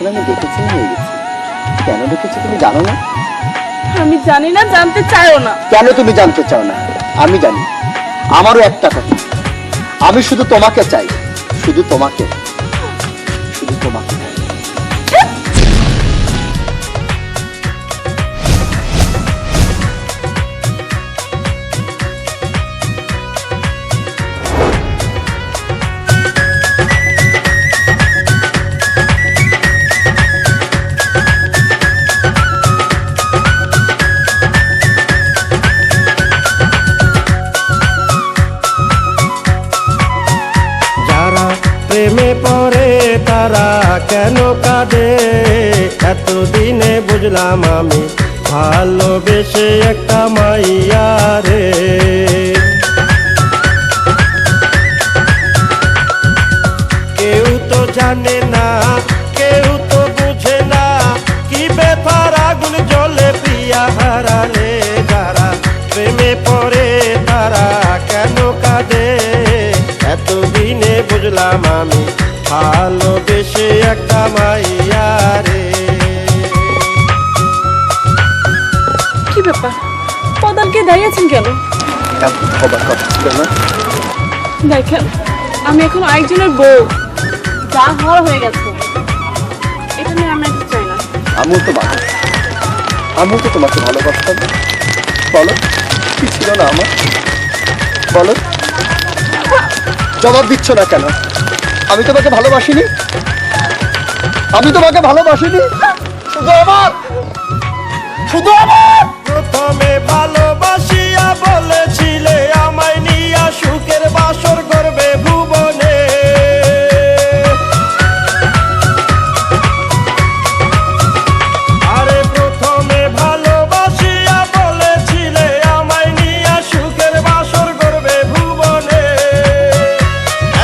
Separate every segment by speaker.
Speaker 1: আসলে আমি দেখেছি হয়ে গেছি। কেন দেখেছি তুমি জানো না?
Speaker 2: আমি জানি না, জানতে চাইও না।
Speaker 1: কেন তুমি জানতে চাও না? আমি জানি। আমারও একটা কথা, আমি শুধু তোমাকে চাই, শুধু তোমাকে, শুধু তোমাকে।
Speaker 3: প্রেমে পড়ে তারা কেন কাঁদে, এতদিনে বুঝলাম আমি ভালোবেসে একটা মাইয়া রে। কেউ তো জানে না, কেউ তো বুঝে না, কি ব্যথার আগুন জ্বলে প্রিয়া হারালে। যারা প্রেমে পড়ে তারা কেন কাঁদে, এতদিনে বুঝলাম আমি ভালোবেসে একটা মাইয়া রে।
Speaker 2: কি ব্যাপার, পদালকে দাঁড়িয়েছেন কেন?
Speaker 1: হবার কথা ছিল না?
Speaker 2: দেখেন, আমি এখন আরেকজনের বউ, যা হওয়ার হয়ে গেছে, এটা নিয়ে আমরা কিছু চাই না।
Speaker 1: আমিও তো তোমাকে ভালোবাসতাম। বলো কি ছিল না আমার? বলো, জবাব দিচ্ছ না কেন? আমি তোমাকে ভালোবাসিনি, আমি তোমাকে ভালোবাসিনি। শুধু আমার
Speaker 3: প্রথমে ভালোবাসিয়া বলেছিলে আমায় নিয়া সুখের বাসর করবে ভুবনে। আরে প্রথমে ভালোবাসিয়া বলেছিলে আমায় নিয়া সুখের বাসর করবে ভুবনে।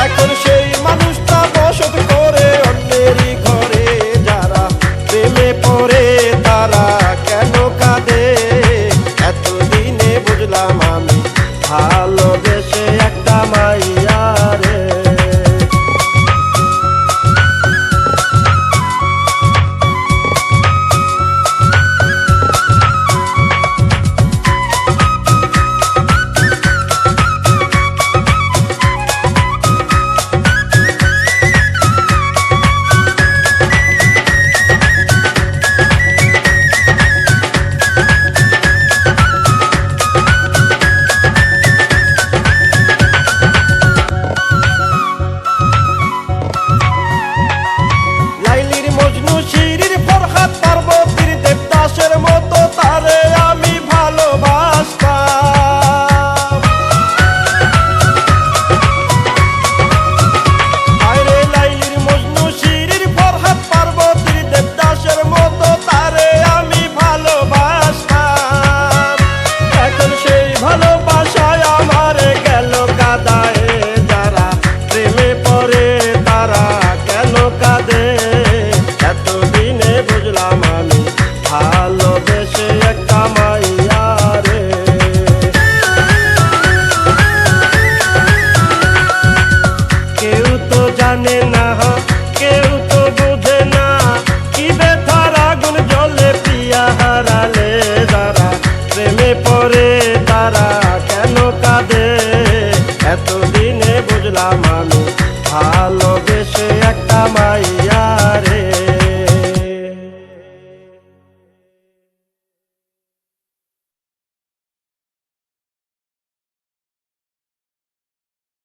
Speaker 3: এখন সেই মানুষটা বসত করে অন্যেরই ঘরে। যারা প্রেমে পড়ে তারা কেন কাঁদে, এতদিনে বুঝলাম আমি ভালোবেসে একটা মাইয়া রে। লাইলির মজনু শিরির ফরহাদ পার্বতীর দেবদাসের মতো তারে আমি ভালোবাসতাম। আরে লাইলির মজনু শিরির ফরহাদ পার্বতীর দেবদাসের মতো তারে আমি ভালোবাসতাম। এখন সেই ভালোবাসায় আমারে গেল কাদায়ে। যারা প্রেমে পড়ে তারা কেন কাঁদে, এতদিনে বুঝলাম আমি ভালোবেসে একটা মাইয়া রে। কেউ তো জানে না, কেউ তো বুঝে না, কি ব্যথার আগুন জ্বলে প্রিয়া হারালে। যারা প্রেমে পড়ে তারা কেন কাঁদে, এতদিনে বুঝলাম আমি ভালো